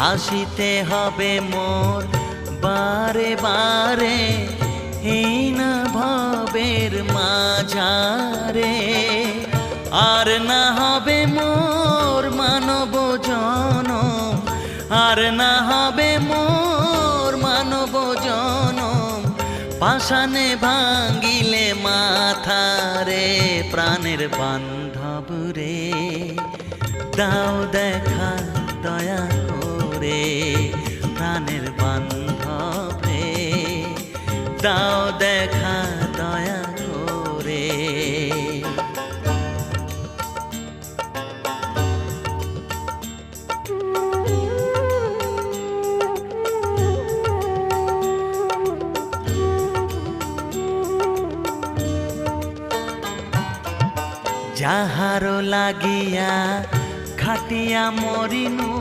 আসিতে হবে মোর বারে বারে এই না ভবের মাঝারে। আর না হবে মোর মানব জনম, আর না হবে মোর মানব জনম, পাষাণে ভাঙ্গিলে মাথারে। প্রাণের বান্ধব রে দাও দেখা দয়া করে, প্রাণের বান্ধব রে দাও দেখা দয়া করে। যাহারো লাগিয়া খাটিয়া মরিনু